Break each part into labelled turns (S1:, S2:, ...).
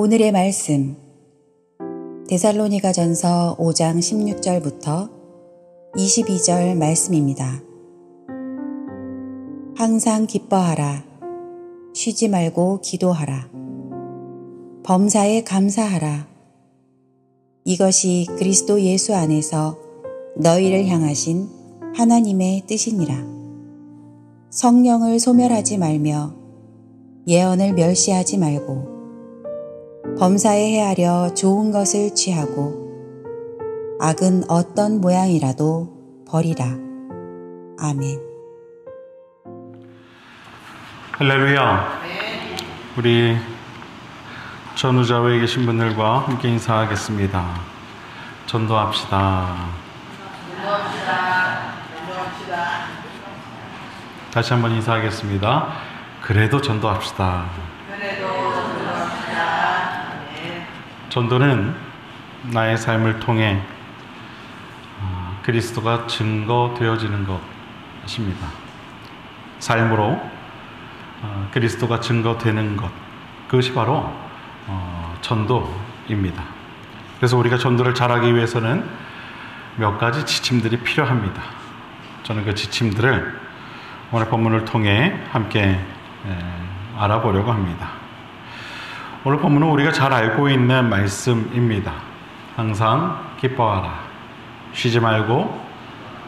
S1: 오늘의 말씀 데살로니가전서 5장 16절부터 22절 말씀입니다. 항상 기뻐하라. 쉬지 말고 기도하라. 범사에 감사하라. 이것이 그리스도 예수 안에서 너희를 향하신 하나님의 뜻이니라. 성령을 소멸하지 말며 예언을 멸시하지 말고 범사에 헤아려 좋은 것을 취하고 악은 어떤 모양이라도 버리라. 아멘.
S2: 할렐루야. 우리 전우좌우에 계신 분들과 함께 인사하겠습니다. 전도합시다. 다시 한번 인사하겠습니다. 그래도 전도합시다. 전도는 나의 삶을 통해 그리스도가 증거되어지는 것입니다. 삶으로 그리스도가 증거되는 것, 그것이 바로 전도입니다. 그래서 우리가 전도를 잘하기 위해서는 몇 가지 지침들이 필요합니다. 저는 그 지침들을 오늘 본문을 통해 함께 알아보려고 합니다. 오늘 본문은 우리가 잘 알고 있는 말씀입니다. 항상 기뻐하라. 쉬지 말고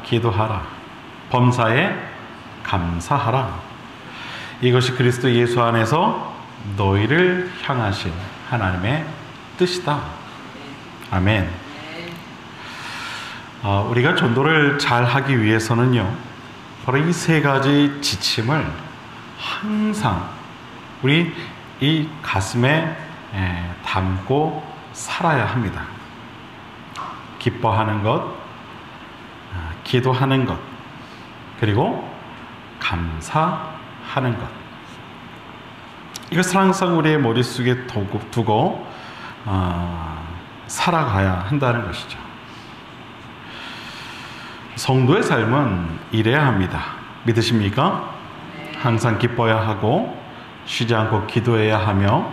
S2: 기도하라. 범사에 감사하라. 이것이 그리스도 예수 안에서 너희를 향하신 하나님의 뜻이다. 아멘. 우리가 전도를 잘 하기 위해서는요, 바로 이 세 가지 지침을 항상 우리 이 가슴에 담고 살아야 합니다. 기뻐하는 것, 기도하는 것, 그리고 감사하는 것. 이것을 항상 우리의 머릿속에 두고 살아가야 한다는 것이죠. 성도의 삶은 이래야 합니다. 믿으십니까? 항상 기뻐야 하고 쉬지 않고 기도해야 하며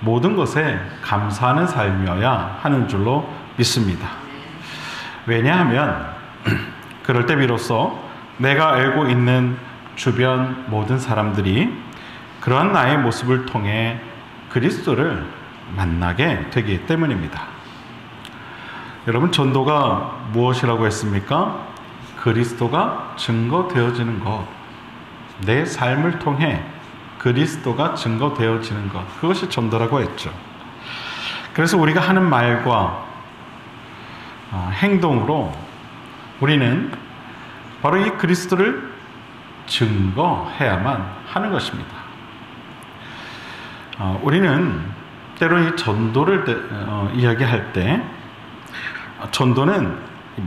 S2: 모든 것에 감사하는 삶이어야 하는 줄로 믿습니다. 왜냐하면 그럴 때 비로소 내가 알고 있는 주변 모든 사람들이 그러한 나의 모습을 통해 그리스도를 만나게 되기 때문입니다. 여러분, 전도가 무엇이라고 했습니까? 그리스도가 증거되어지는 것, 내 삶을 통해 그리스도가 증거되어지는 것, 그것이 전도라고 했죠. 그래서 우리가 하는 말과 행동으로 우리는 바로 이 그리스도를 증거해야만 하는 것입니다. 우리는 때로 이 전도를 이야기할 때 전도는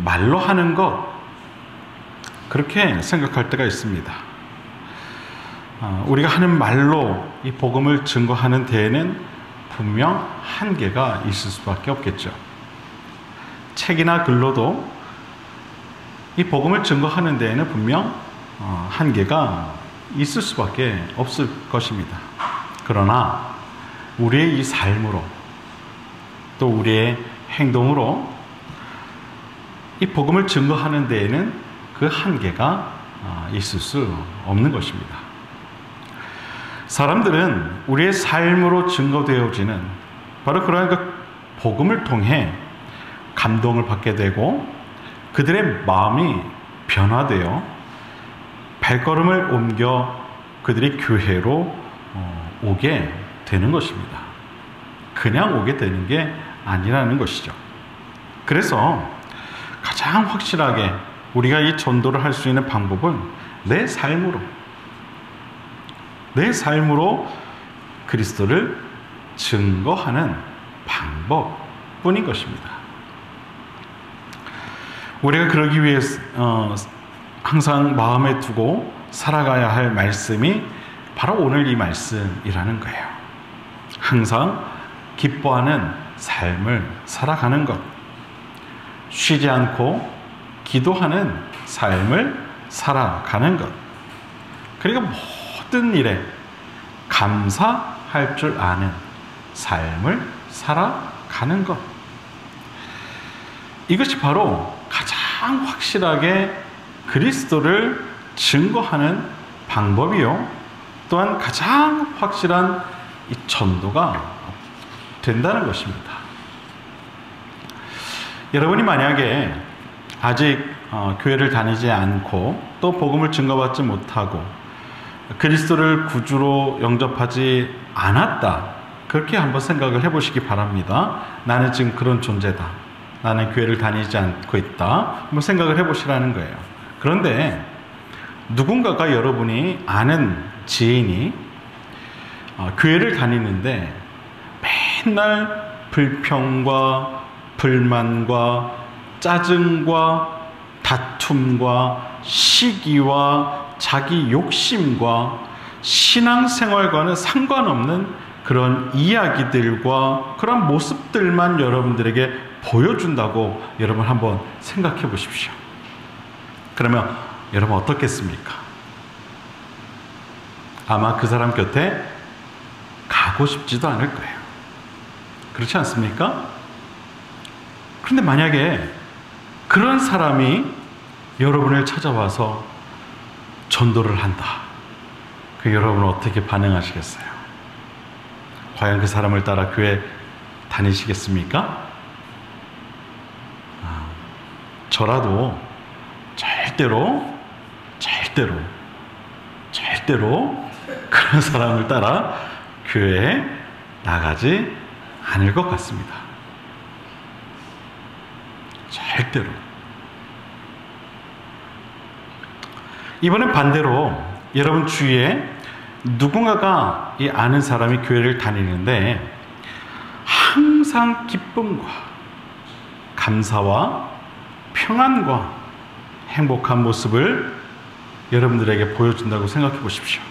S2: 말로 하는 것, 그렇게 생각할 때가 있습니다. 우리가 하는 말로 이 복음을 증거하는 데에는 분명 한계가 있을 수밖에 없겠죠. 책이나 글로도 이 복음을 증거하는 데에는 분명 한계가 있을 수밖에 없을 것입니다. 그러나 우리의 이 삶으로 또 우리의 행동으로 이 복음을 증거하는 데에는 그 한계가 있을 수 없는 것입니다. 사람들은 우리의 삶으로 증거되어지는 바로 그러한 그 복음을 통해 감동을 받게 되고 그들의 마음이 변화되어 발걸음을 옮겨 그들이 교회로 오게 되는 것입니다. 그냥 오게 되는 게 아니라는 것이죠. 그래서 가장 확실하게 우리가 이 전도를 할 수 있는 방법은 내 삶으로 그리스도를 증거하는 방법뿐인 것입니다. 우리가 그러기 위해 항상 마음에 두고 살아가야 할 말씀이 바로 오늘 이 말씀이라는 거예요. 항상 기뻐하는 삶을 살아가는 것, 쉬지 않고 기도하는 삶을 살아가는 것, 그리고 모든 일에 감사할 줄 아는 삶을 살아가는 것. 이것이 바로 가장 확실하게 그리스도를 증거하는 방법이요, 또한 가장 확실한 이 전도가 된다는 것입니다. 여러분이 만약에 아직 교회를 다니지 않고 또 복음을 증거받지 못하고 그리스도를 구주로 영접하지 않았다, 그렇게 한번 생각을 해보시기 바랍니다. 나는 지금 그런 존재다, 나는 교회를 다니지 않고 있다, 한번 생각을 해보시라는 거예요. 그런데 누군가가, 여러분이 아는 지인이 교회를 다니는데 맨날 불평과 불만과 짜증과 다툼과 시기와 자기 욕심과 신앙생활과는 상관없는 그런 이야기들과 그런 모습들만 여러분들에게 보여준다고 여러분 한번 생각해 보십시오. 그러면 여러분 어떻겠습니까? 아마 그 사람 곁에 가고 싶지도 않을 거예요. 그렇지 않습니까? 그런데 만약에 그런 사람이 여러분을 찾아와서 전도를 한다, 그 여러분은 어떻게 반응하시겠어요? 과연 그 사람을 따라 교회 다니시겠습니까? 저라도 절대로 그런 사람을 따라 교회에 나가지 않을 것 같습니다. 절대로. 이번엔 반대로 여러분 주위에 누군가가 이 아는 사람이 교회를 다니는데 항상 기쁨과 감사와 평안과 행복한 모습을 여러분들에게 보여준다고 생각해 보십시오.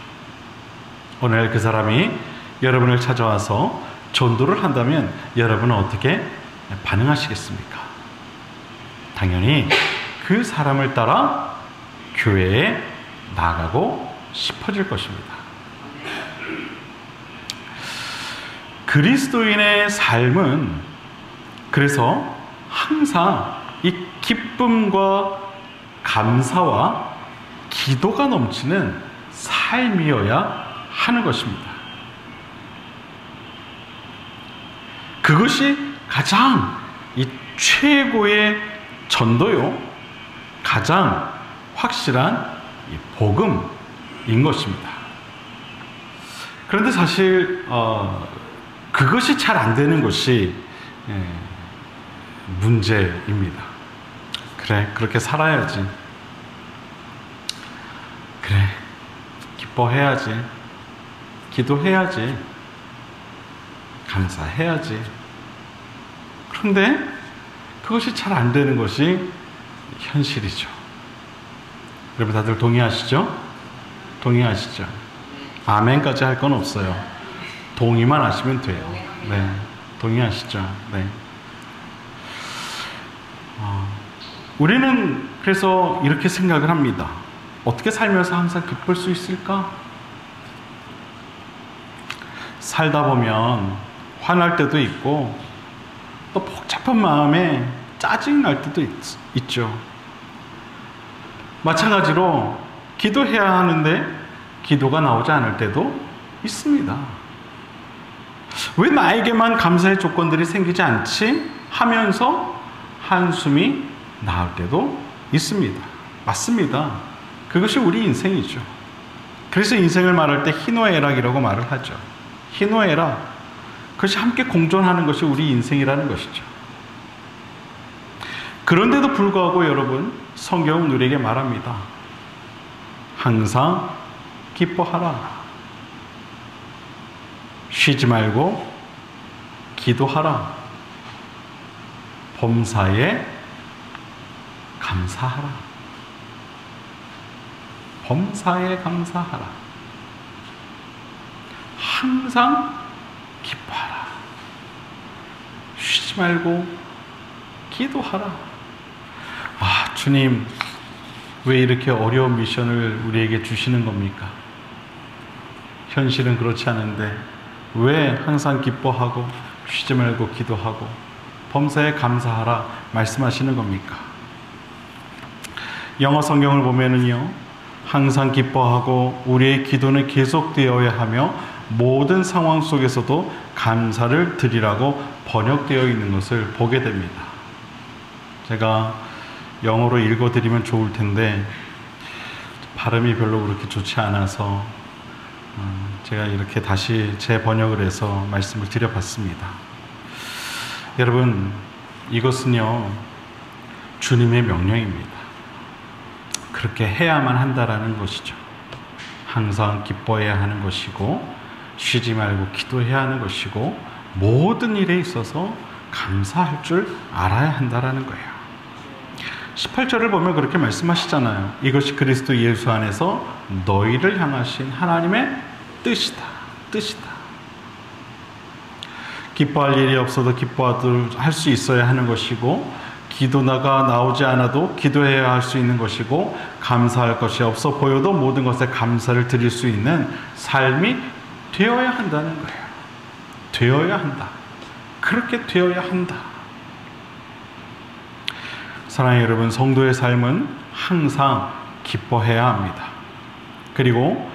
S2: 오늘 그 사람이 여러분을 찾아와서 전도를 한다면 여러분은 어떻게 반응하시겠습니까? 당연히 그 사람을 따라 교회에 나가고 싶어질 것입니다. 그리스도인의 삶은 그래서 항상 이 기쁨과 감사와 기도가 넘치는 삶이어야 하는 것입니다. 그것이 가장 이 최고의 전도요, 가장 확실한 이 복음인 것입니다. 그런데 사실 그것이 잘 안 되는 것이 문제입니다. 그래, 그렇게 살아야지. 그래, 기뻐해야지. 기도해야지. 감사해야지. 그런데 그것이 잘 안 되는 것이 현실이죠. 여러분 다들 동의하시죠? 동의하시죠? 아멘까지 할 건 없어요. 동의만 하시면 돼요. 네, 동의하시죠? 네. 우리는 그래서 이렇게 생각을 합니다. 어떻게 살면서 항상 기쁠 수 있을까? 살다 보면 화날 때도 있고 또 복잡한 마음에 짜증날 때도 있죠. 마찬가지로 기도해야 하는데 기도가 나오지 않을 때도 있습니다. 왜 나에게만 감사의 조건들이 생기지 않지? 하면서 한숨이 나올 때도 있습니다. 맞습니다. 그것이 우리 인생이죠. 그래서 인생을 말할 때 희노애락이라고 말을 하죠. 희노애락, 그것이 함께 공존하는 것이 우리 인생이라는 것이죠. 그런데도 불구하고 여러분, 성경은 우리에게 말합니다. 항상 기뻐하라. 쉬지 말고 기도하라. 범사에 감사하라. 범사에 감사하라. 항상 기뻐하라. 쉬지 말고 기도하라. 아, 주님, 왜 이렇게 어려운 미션을 우리에게 주시는 겁니까? 현실은 그렇지 않은데 왜 항상 기뻐하고 쉬지 말고 기도하고 범사에 감사하라 말씀하시는 겁니까? 영어 성경을 보면은요, 항상 기뻐하고 우리의 기도는 계속되어야 하며 모든 상황 속에서도 감사를 드리라고 번역되어 있는 것을 보게 됩니다. 제가 영어로 읽어드리면 좋을 텐데 발음이 별로 그렇게 좋지 않아서 제가 이렇게 다시 재번역을 해서 말씀을 드려봤습니다. 여러분, 이것은요, 주님의 명령입니다. 그렇게 해야만 한다라는 것이죠. 항상 기뻐해야 하는 것이고 쉬지 말고 기도해야 하는 것이고 모든 일에 있어서 감사할 줄 알아야 한다라는 거예요. 18절을 보면 그렇게 말씀하시잖아요. 이것이 그리스도 예수 안에서 너희를 향하신 하나님의 뜻이다. 기뻐할 일이 없어도 기뻐할 수 있어야 하는 것이고 기도가 나오지 않아도 기도해야 할 수 있는 것이고 감사할 것이 없어 보여도 모든 것에 감사를 드릴 수 있는 삶이 되어야 한다는 거예요. 되어야 한다. 그렇게 되어야 한다. 사랑하는 여러분, 성도의 삶은 항상 기뻐해야 합니다. 그리고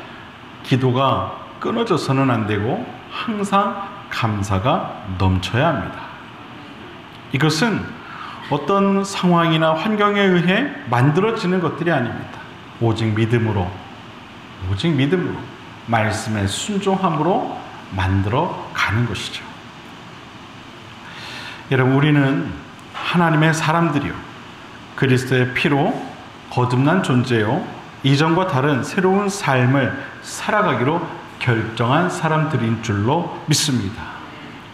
S2: 기도가 끊어져서는 안 되고 항상 감사가 넘쳐야 합니다. 이것은 어떤 상황이나 환경에 의해 만들어지는 것들이 아닙니다. 오직 믿음으로 말씀에 순종함으로 만들어 가는 것이죠. 여러분, 우리는 하나님의 사람들이요, 그리스도의 피로 거듭난 존재요, 이전과 다른 새로운 삶을 살아가기로 결정한 사람들인 줄로 믿습니다.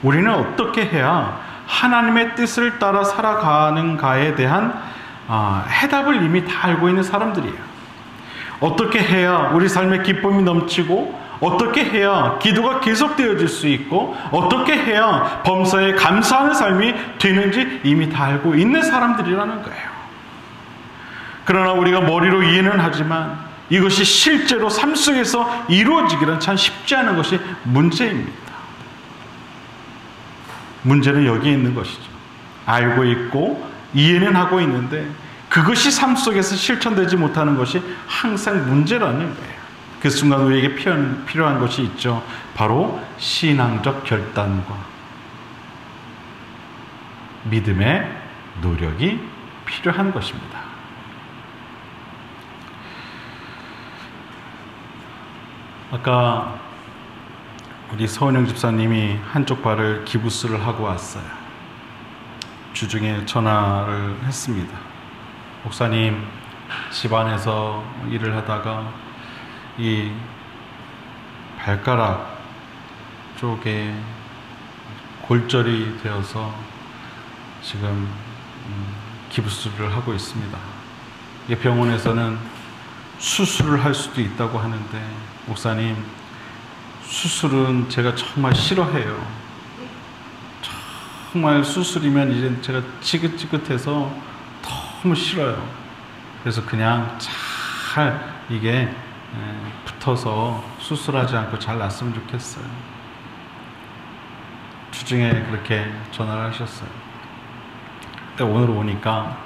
S2: 우리는 어떻게 해야 하나님의 뜻을 따라 살아가는가에 대한 해답을 이미 다 알고 있는 사람들이에요. 어떻게 해야 우리 삶에 기쁨이 넘치고, 어떻게 해야 기도가 계속되어질 수 있고, 어떻게 해야 범사에 감사하는 삶이 되는지 이미 다 알고 있는 사람들이라는 거예요. 그러나 우리가 머리로 이해는 하지만 이것이 실제로 삶 속에서 이루어지기는 참 쉽지 않은 것이 문제입니다. 문제는 여기에 있는 것이죠. 알고 있고 이해는 하고 있는데 그것이 삶 속에서 실천되지 못하는 것이 항상 문제라는 거예요. 그 순간 우리에게 필요한 것이 있죠. 바로 신앙적 결단과 믿음의 노력이 필요한 것입니다. 아까 우리 서은영 집사님이 한쪽 발을 기부스를 하고 왔어요. 주중에 전화를 했습니다. 목사님, 집안에서 일을 하다가 이 발가락 쪽에 골절이 되어서 지금 기부스를 하고 있습니다. 이 병원에서는 수술을 할 수도 있다고 하는데, 목사님, 수술은 제가 정말 싫어해요. 정말 수술이면 이제 제가 지긋지긋해서 너무 싫어요. 그래서 그냥 잘 이게 붙어서 수술하지 않고 잘 낫으면 좋겠어요. 주중에 그렇게 전화를 하셨어요. 근데 오늘 오니까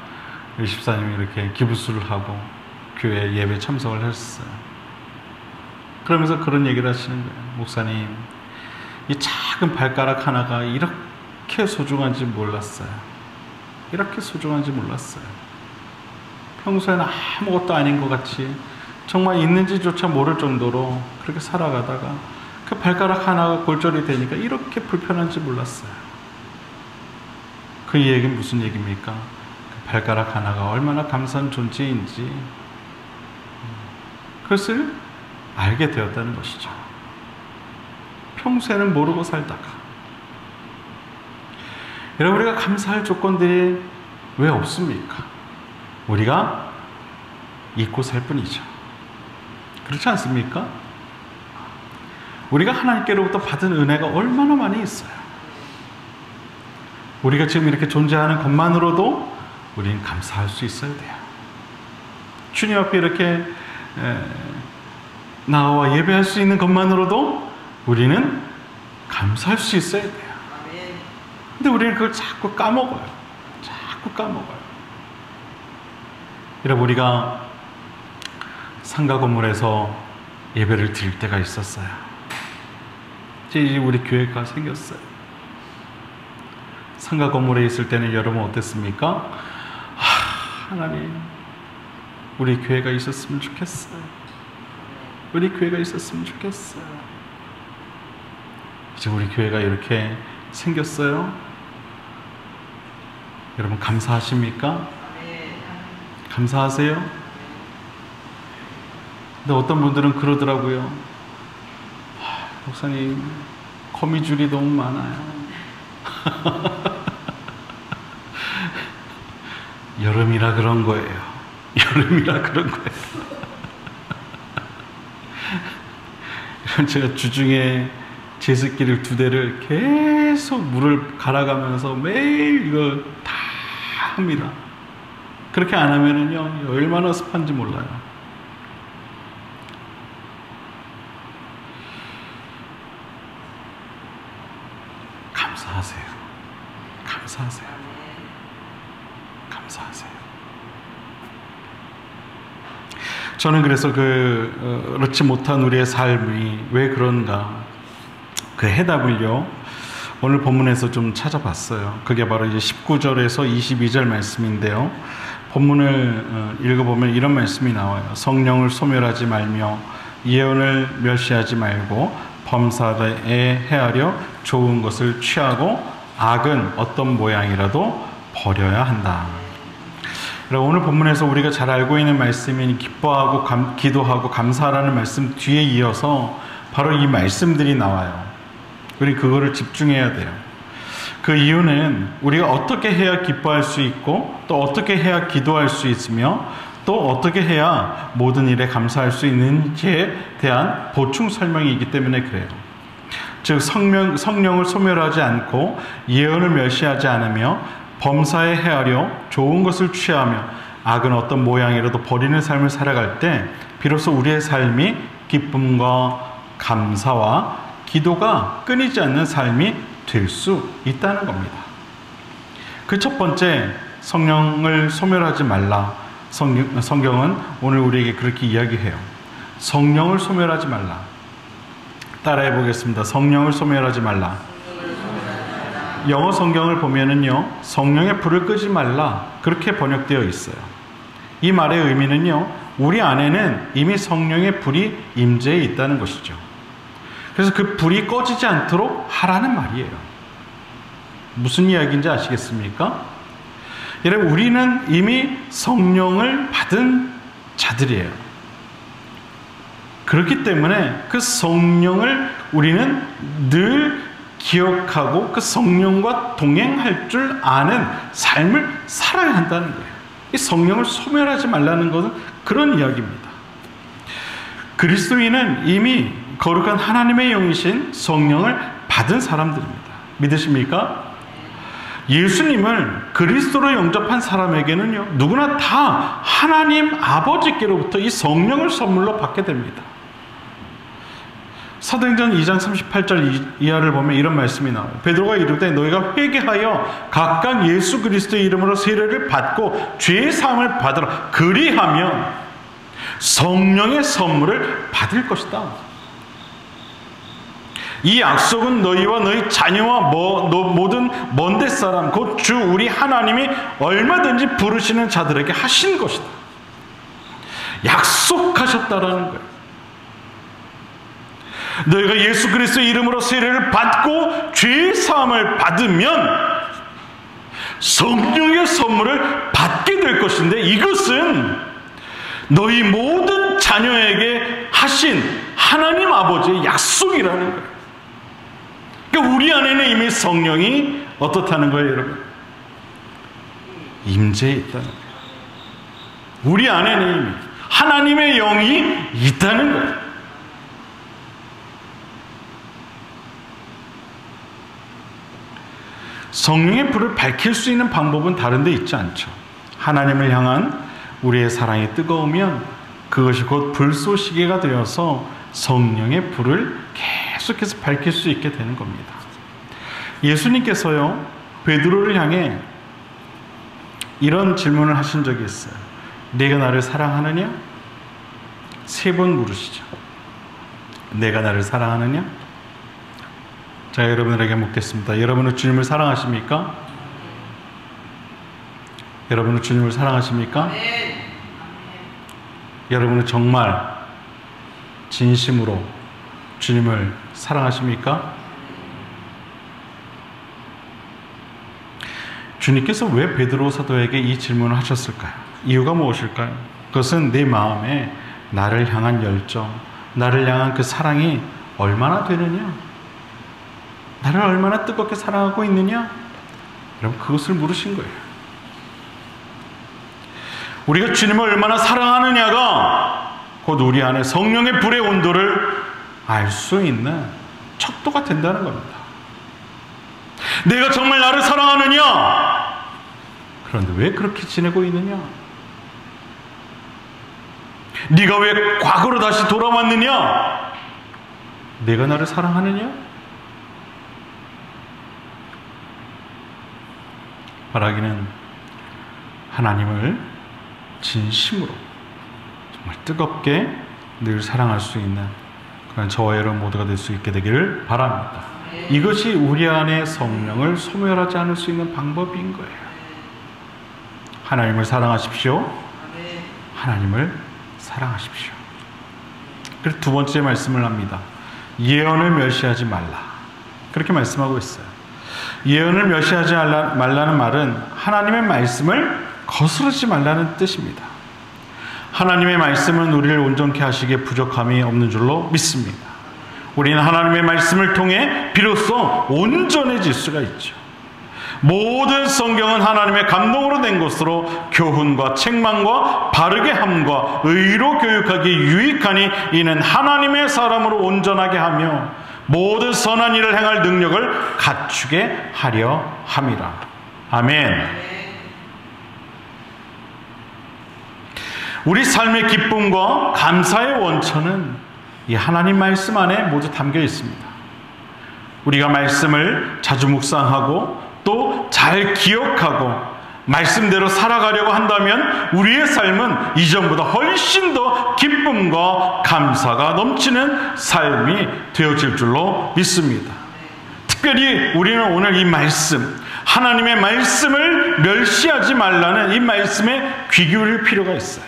S2: 우리 집사님이 이렇게 기부술을 하고 교회 예배 참석을 했어요. 그러면서 그런 얘기를 하시는 거예요. 목사님, 이 작은 발가락 하나가 이렇게 소중한지 몰랐어요. 이렇게 소중한지 몰랐어요. 평소에는 아무것도 아닌 것 같이 정말 있는지조차 모를 정도로 그렇게 살아가다가 그 발가락 하나가 골절이 되니까 이렇게 불편한지 몰랐어요. 그 얘기는 무슨 얘기입니까? 그 발가락 하나가 얼마나 감사한 존재인지 그것을 알게 되었다는 것이죠. 평소에는 모르고 살다가. 여러분, 우리가 감사할 조건들이 왜 없습니까? 우리가 잊고 살 뿐이죠. 그렇지 않습니까? 우리가 하나님께로부터 받은 은혜가 얼마나 많이 있어요. 우리가 지금 이렇게 존재하는 것만으로도 우리는 감사할 수 있어야 돼요. 주님 앞에 이렇게 나와 예배할 수 있는 것만으로도 우리는 감사할 수 있어야 돼요. 근데 우리는 그걸 자꾸 까먹어요. 자꾸 까먹어요. 여러분, 우리가 상가 건물에서 예배를 드릴 때가 있었어요. 이제 우리 교회가 생겼어요. 상가 건물에 있을 때는 여러분 어땠습니까? 하나님, 우리 교회가 있었으면 좋겠어요. 우리 교회가 있었으면 좋겠어요. 이제 우리 교회가 이렇게 생겼어요. 여러분 감사하십니까? 감사하세요? 근데 어떤 분들은 그러더라고요. 목사님, 거미줄이 너무 많아요. 여름이라 그런 거예요. 여름이라 그런 거예요. 제가 주중에 제습기를 2대를 계속 물을 갈아가면서 매일 이걸 다 합니다. 그렇게 안 하면은요, 얼마나 습한지 몰라요. 감사하세요. 감사하세요. 감사하세요. 저는 그래서 그렇지 못한 우리의 삶이 왜 그런가, 그 해답을요, 오늘 본문에서 좀 찾아봤어요. 그게 바로 이제 19절에서 22절 말씀인데요. 본문을 읽어보면 이런 말씀이 나와요. 성령을 소멸하지 말며 예언을 멸시하지 말고 범사에 헤아려 좋은 것을 취하고 악은 어떤 모양이라도 버려야 한다. 오늘 본문에서 우리가 잘 알고 있는 말씀인 기뻐하고 기도하고 감사하라는 말씀 뒤에 이어서 바로 이 말씀들이 나와요. 우리 그거를 집중해야 돼요. 그 이유는 우리가 어떻게 해야 기뻐할 수 있고, 또 어떻게 해야 기도할 수 있으며, 또 어떻게 해야 모든 일에 감사할 수 있는지에 대한 보충 설명이기 때문에 그래요. 즉 성령을 소멸하지 않고 예언을 멸시하지 않으며 범사에 헤아려 좋은 것을 취하며 악은 어떤 모양이라도 버리는 삶을 살아갈 때 비로소 우리의 삶이 기쁨과 감사와 기도가 끊이지 않는 삶이 될 수 있다는 겁니다. 그 첫 번째, 성령을 소멸하지 말라. 성경은 오늘 우리에게 그렇게 이야기해요. 성령을 소멸하지 말라. 따라해 보겠습니다. 성령을 소멸하지 말라. 영어 성경을 보면은요, 성령의 불을 끄지 말라, 그렇게 번역되어 있어요. 이 말의 의미는요, 우리 안에는 이미 성령의 불이 임재해 있다는 것이죠. 그래서 그 불이 꺼지지 않도록 하라는 말이에요. 무슨 이야기인지 아시겠습니까? 여러분, 우리는 이미 성령을 받은 자들이에요. 그렇기 때문에 그 성령을 우리는 늘 기억하고 그 성령과 동행할 줄 아는 삶을 살아야 한다는 거예요. 이 성령을 소멸하지 말라는 것은 그런 이야기입니다. 그리스도인은 이미 거룩한 하나님의 영이신 성령을 받은 사람들입니다. 믿으십니까? 예수님을 그리스도로 영접한 사람에게는요, 누구나 다 하나님 아버지께로부터 이 성령을 선물로 받게 됩니다. 사도행전 2장 38절 이하를 보면 이런 말씀이 나와요. 베드로가 이르되 너희가 회개하여 각각 예수 그리스도의 이름으로 세례를 받고 죄의 사함을 받으라. 그리하면 성령의 선물을 받을 것이다. 이 약속은 너희와 너희 자녀와 모든 먼데 사람 곧 주 우리 하나님이 얼마든지 부르시는 자들에게 하신 것이다. 약속하셨다라는 거예요. 너희가 예수 그리스도의 이름으로 세례를 받고 죄의 사함을 받으면 성령의 선물을 받게 될 것인데, 이것은 너희 모든 자녀에게 하신 하나님 아버지의 약속이라는 거예요. 그러니까 우리 안에는 이미 성령이 어떻다는 거예요, 여러분? 임재해 있다는 거예요. 우리 안에는 이미 하나님의 영이 있다는 거예요. 성령의 불을 밝힐 수 있는 방법은 다른 데 있지 않죠. 하나님을 향한 우리의 사랑이 뜨거우면 그것이 곧 불쏘시개가 되어서 성령의 불을 계속 계속해서 밝힐 수 있게 되는 겁니다. 예수님께서요, 베드로를 향해 이런 질문을 하신 적이 있어요. 네가 나를 사랑하느냐? 3번 물으시죠. 내가 나를 사랑하느냐? 자, 여러분들에게 묻겠습니다. 여러분은 주님을 사랑하십니까? 여러분은 주님을 사랑하십니까? 여러분은 정말 진심으로 주님을 사랑하십니까? 주님께서 왜 베드로 사도에게 이 질문을 하셨을까요? 이유가 무엇일까요? 그것은 내 마음에 나를 향한 열정, 나를 향한 그 사랑이 얼마나 되느냐? 나를 얼마나 뜨겁게 사랑하고 있느냐? 여러분, 그것을 물으신 거예요. 우리가 주님을 얼마나 사랑하느냐가 곧 우리 안에 성령의 불의 온도를 알 수 있는 척도가 된다는 겁니다. 내가 정말 나를 사랑하느냐? 그런데 왜 그렇게 지내고 있느냐? 네가 왜 과거로 다시 돌아왔느냐? 내가 나를 사랑하느냐? 바라기는 하나님을 진심으로 정말 뜨겁게 늘 사랑할 수 있는 그런 저와 여러분 모두가 될 수 있게 되기를 바랍니다. 이것이 우리 안에 성령을 소멸하지 않을 수 있는 방법인 거예요. 하나님을 사랑하십시오. 하나님을 사랑하십시오. 그래서 두 번째 말씀을 합니다. 예언을 멸시하지 말라. 그렇게 말씀하고 있어요. 예언을 멸시하지 말라는 말은 하나님의 말씀을 거스르지 말라는 뜻입니다. 하나님의 말씀은 우리를 온전케 하시기에 부족함이 없는 줄로 믿습니다. 우리는 하나님의 말씀을 통해 비로소 온전해질 수가 있죠. 모든 성경은 하나님의 감동으로 된 것으로 교훈과 책망과 바르게 함과 의로 교육하기 유익하니 이는 하나님의 사람으로 온전하게 하며 모든 선한 일을 행할 능력을 갖추게 하려 함이라. 아멘. 우리 삶의 기쁨과 감사의 원천은 이 하나님 말씀 안에 모두 담겨 있습니다. 우리가 말씀을 자주 묵상하고 또 잘 기억하고 말씀대로 살아가려고 한다면 우리의 삶은 이전보다 훨씬 더 기쁨과 감사가 넘치는 삶이 되어질 줄로 믿습니다. 특별히 우리는 오늘 이 말씀, 하나님의 말씀을 멸시하지 말라는 이 말씀에 귀 기울일 필요가 있어요.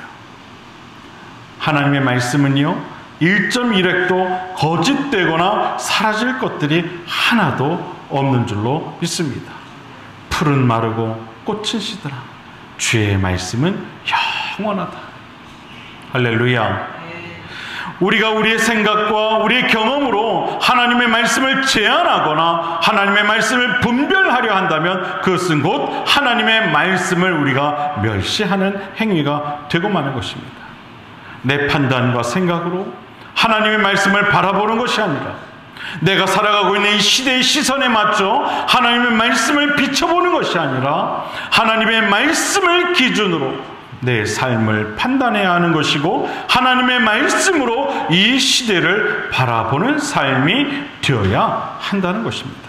S2: 하나님의 말씀은요, 1.1획도 거짓되거나 사라질 것들이 하나도 없는 줄로 믿습니다. 풀은 마르고 꽃은 시들어 주의 말씀은 영원하다. 할렐루야. 우리가 우리의 생각과 우리의 경험으로 하나님의 말씀을 제한하거나 하나님의 말씀을 분별하려 한다면 그것은 곧 하나님의 말씀을 우리가 멸시하는 행위가 되고 마는 것입니다. 내 판단과 생각으로 하나님의 말씀을 바라보는 것이 아니라 내가 살아가고 있는 이 시대의 시선에 맞춰 하나님의 말씀을 비춰보는 것이 아니라 하나님의 말씀을 기준으로 내 삶을 판단해야 하는 것이고 하나님의 말씀으로 이 시대를 바라보는 삶이 되어야 한다는 것입니다.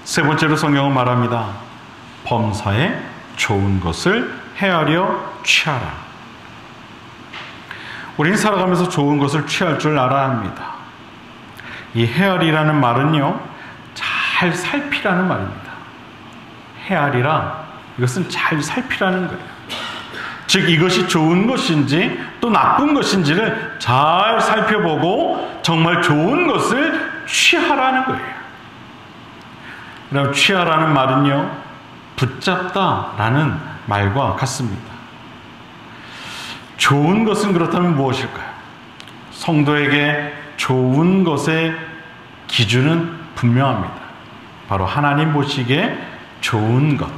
S2: 세 번째로 성경은 말합니다. 범사에 좋은 것을 헤아려 취하라. 우리는 살아가면서 좋은 것을 취할 줄 알아야 합니다. 이 헤아리라는 말은요, 잘 살피라는 말입니다. 헤아리라, 이것은 잘 살피라는 거예요. 즉 이것이 좋은 것인지 또 나쁜 것인지를 잘 살펴보고 정말 좋은 것을 취하라는 거예요. 그럼 취하라는 말은요, 붙잡다라는 말과 같습니다. 좋은 것은 그렇다면 무엇일까요? 성도에게 좋은 것의 기준은 분명합니다. 바로 하나님 보시기에 좋은 것.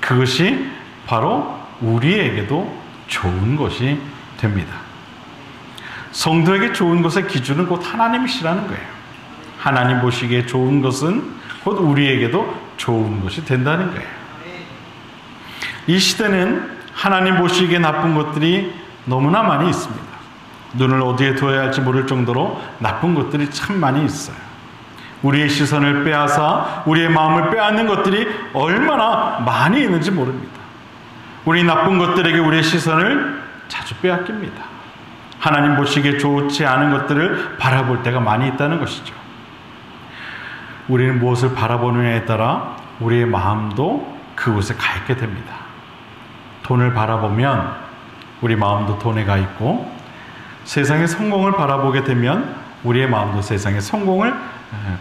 S2: 그것이 바로 우리에게도 좋은 것이 됩니다. 성도에게 좋은 것의 기준은 곧 하나님이시라는 거예요. 하나님 보시기에 좋은 것은 곧 우리에게도 좋은 것이 된다는 거예요. 이 시대는 하나님 보시기에 나쁜 것들이 너무나 많이 있습니다. 눈을 어디에 두어야 할지 모를 정도로 나쁜 것들이 참 많이 있어요. 우리의 시선을 빼앗아 우리의 마음을 빼앗는 것들이 얼마나 많이 있는지 모릅니다. 우리 나쁜 것들에게 우리의 시선을 자주 빼앗깁니다. 하나님 보시기에 좋지 않은 것들을 바라볼 때가 많이 있다는 것이죠. 우리는 무엇을 바라보느냐에 따라 우리의 마음도 그곳에 가 있게 됩니다. 돈을 바라보면 우리 마음도 돈에 가 있고, 세상의 성공을 바라보게 되면 우리의 마음도 세상의 성공을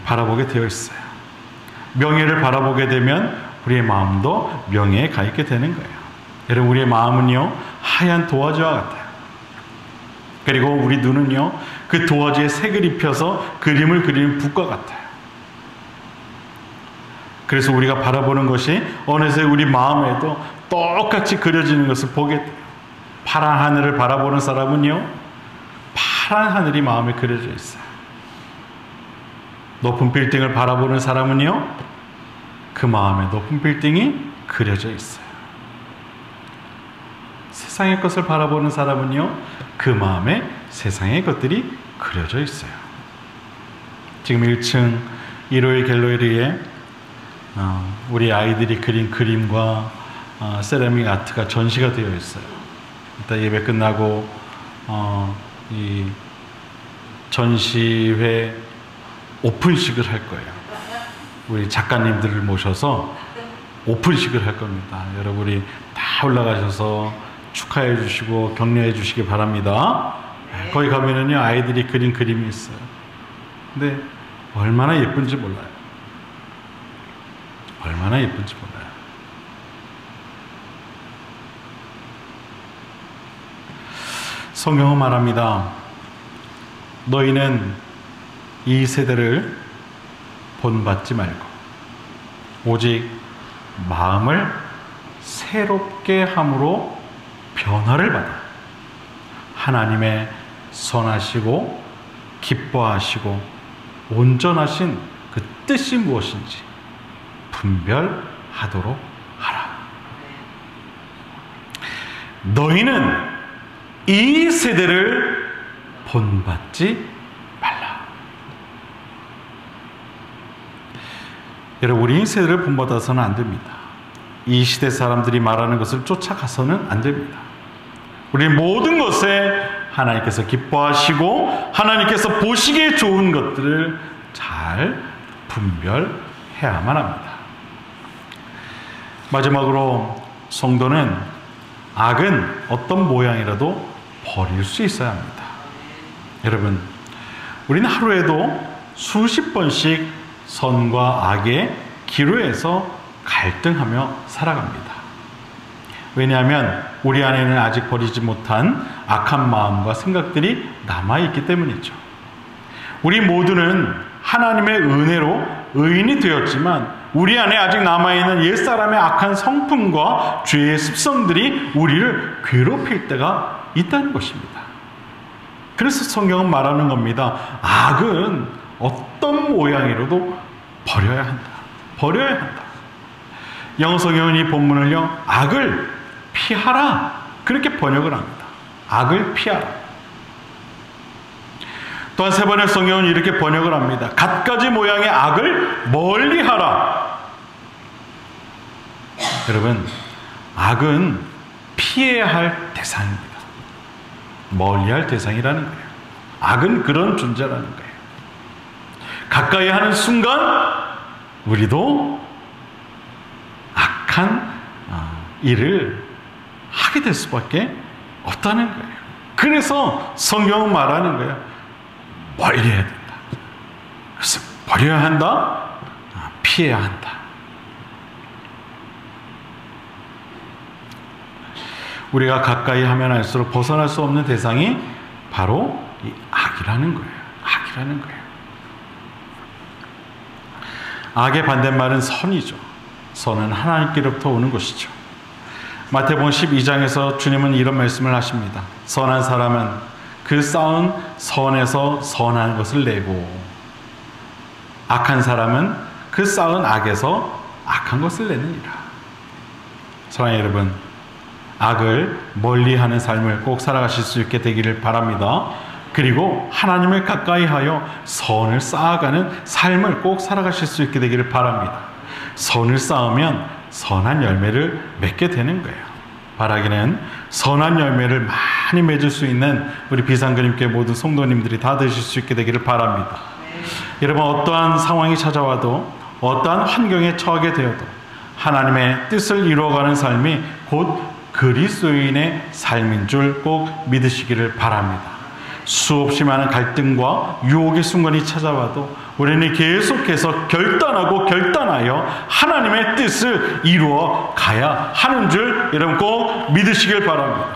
S2: 바라보게 되어 있어요. 명예를 바라보게 되면 우리의 마음도 명예에 가 있게 되는 거예요. 여러분, 우리의 마음은요, 하얀 도화지와 같아요. 그리고 우리 눈은요, 그 도화지에 색을 입혀서 그림을 그리는 붓과 같아요. 그래서 우리가 바라보는 것이 어느새 우리 마음에도 똑같이 그려지는 것을 보게 돼요. 파란 하늘을 바라보는 사람은요, 파란 하늘이 마음에 그려져 있어요. 높은 빌딩을 바라보는 사람은요, 그 마음에 높은 빌딩이 그려져 있어요. 세상의 것을 바라보는 사람은요, 그 마음에 세상의 것들이 그려져 있어요. 지금 1층 일요일 갤러리에 우리 아이들이 그린 그림과 세라믹 아트가 전시가 되어 있어요. 이따 예배 끝나고 이 전시회 오픈식을 할 거예요. 우리 작가님들을 모셔서 오픈식을 할 겁니다. 여러분이 다 올라가셔서 축하해 주시고 격려해 주시기 바랍니다. 거기 가면은요, 아이들이 그린 그림이 있어요. 근데 얼마나 예쁜지 몰라요. 얼마나 예쁜지 몰라요. 성경은 말합니다. 너희는 이 세대를 본받지 말고 오직 마음을 새롭게 함으로 변화를 받아 하나님의 선하시고 기뻐하시고 온전하신 그 뜻이 무엇인지 분별하도록 하라. 너희는 이 세대를 본받지 말라. 여러분, 우리 이 세대를 본받아서는 안 됩니다. 이 시대 사람들이 말하는 것을 쫓아가서는 안 됩니다. 우리 모든 것에 하나님께서 기뻐하시고 하나님께서 보시기에 좋은 것들을 잘 분별해야만 합니다. 마지막으로 성도는 악은 어떤 모양이라도 버릴 수 있어야 합니다. 여러분, 우리는 하루에도 수십 번씩 선과 악의 기로에서 갈등하며 살아갑니다. 왜냐하면 우리 안에는 아직 버리지 못한 악한 마음과 생각들이 남아있기 때문이죠. 우리 모두는 하나님의 은혜로 의인이 되었지만 우리 안에 아직 남아있는 옛사람의 악한 성품과 죄의 습성들이 우리를 괴롭힐 때가 있다는 것입니다. 그래서 성경은 말하는 겁니다. 악은 어떤 모양이라도 버려야 한다. 버려야 한다. 영어 성경은 이 본문을요, 악을 피하라, 그렇게 번역을 합니다. 악을 피하라. 또한 세 번의 성경은 이렇게 번역을 합니다. 갖가지 모양의 악을 멀리하라. 여러분, 악은 피해야 할 대상입니다. 멀리할 대상이라는 거예요. 악은 그런 존재라는 거예요. 가까이 하는 순간 우리도 악한 일을 하게 될 수밖에 없다는 거예요. 그래서 성경은 말하는 거예요. 멀리해야 된다. 그래서 버려야 한다. 피해야 한다. 우리가 가까이 하면 할수록 벗어날 수 없는 대상이 바로 이 악이라는 거예요. 악이라는 거예요. 악의 반대말은 선이죠. 선은 하나님께로부터 오는 것이죠. 마태복음 12장에서 주님은 이런 말씀을 하십니다. 선한 사람은 그 쌓은 선에서 선한 것을 내고 악한 사람은 그 쌓은 악에서 악한 것을 내느니라. 사랑하는 여러분, 악을 멀리하는 삶을 꼭 살아가실 수 있게 되기를 바랍니다. 그리고 하나님을 가까이하여 선을 쌓아가는 삶을 꼭 살아가실 수 있게 되기를 바랍니다. 선을 쌓으면 선한 열매를 맺게 되는 거예요. 바라기는 선한 열매를 많이 맺을 수 있는 우리 비상그림교회 모든 성도님들이 다 되실 수 있게 되기를 바랍니다. 여러분, 어떠한 상황이 찾아와도 어떠한 환경에 처하게 되어도 하나님의 뜻을 이루어가는 삶이 곧 그리스도인의 삶인 줄 꼭 믿으시기를 바랍니다. 수없이 많은 갈등과 유혹의 순간이 찾아와도 우리는 계속해서 결단하여 하나님의 뜻을 이루어 가야 하는 줄 여러분 꼭 믿으시길 바랍니다.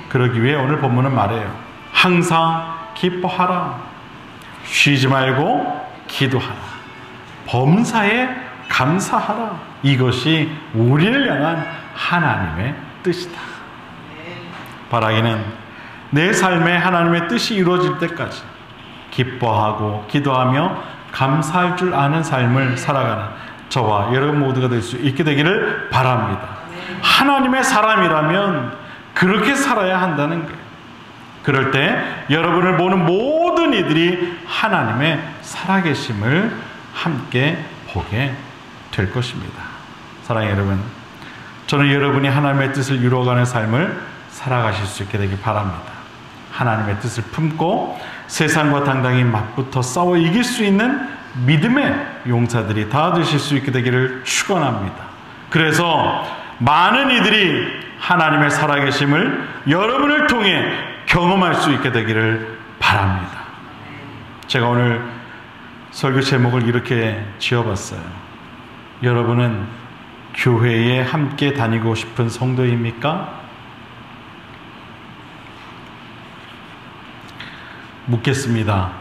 S2: 그러기 위해 오늘 본문은 말해요. 항상 기뻐하라. 쉬지 말고 기도하라. 범사에 감사하라. 이것이 우리를 향한 하나님의 뜻이다. 바라기는 내 삶에 하나님의 뜻이 이루어질 때까지 기뻐하고 기도하며 감사할 줄 아는 삶을 살아가는 저와 여러분 모두가 될 수 있게 되기를 바랍니다. 하나님의 사람이라면 그렇게 살아야 한다는 거예요. 그럴 때 여러분을 보는 모든 이들이 하나님의 살아계심을 함께 보게 될 것입니다. 사랑하는 여러분, 저는 여러분이 하나님의 뜻을 이루어가는 삶을 살아가실 수 있게 되길 바랍니다. 하나님의 뜻을 품고 세상과 당당히 맞붙어 싸워 이길 수 있는 믿음의 용사들이 다 되실 수 있게 되기를 축원합니다. 그래서 많은 이들이 하나님의 살아계심을 여러분을 통해 경험할 수 있게 되기를 바랍니다. 제가 오늘 설교 제목을 이렇게 지어봤어요. 여러분은 교회에 함께 다니고 싶은 성도입니까? 묻겠습니다.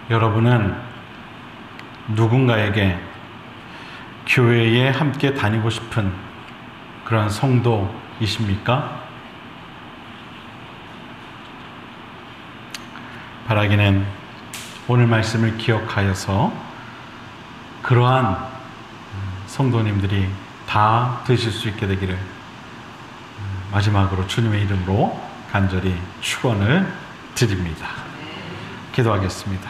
S2: 여러분은 누군가에게 교회에 함께 다니고 싶은 그런 성도이십니까? 바라기는 오늘 말씀을 기억하여서 그러한 성도님들이 다 되실 수 있게 되기를 마지막으로 주님의 이름으로 간절히 축원을 드립니다. 기도하겠습니다.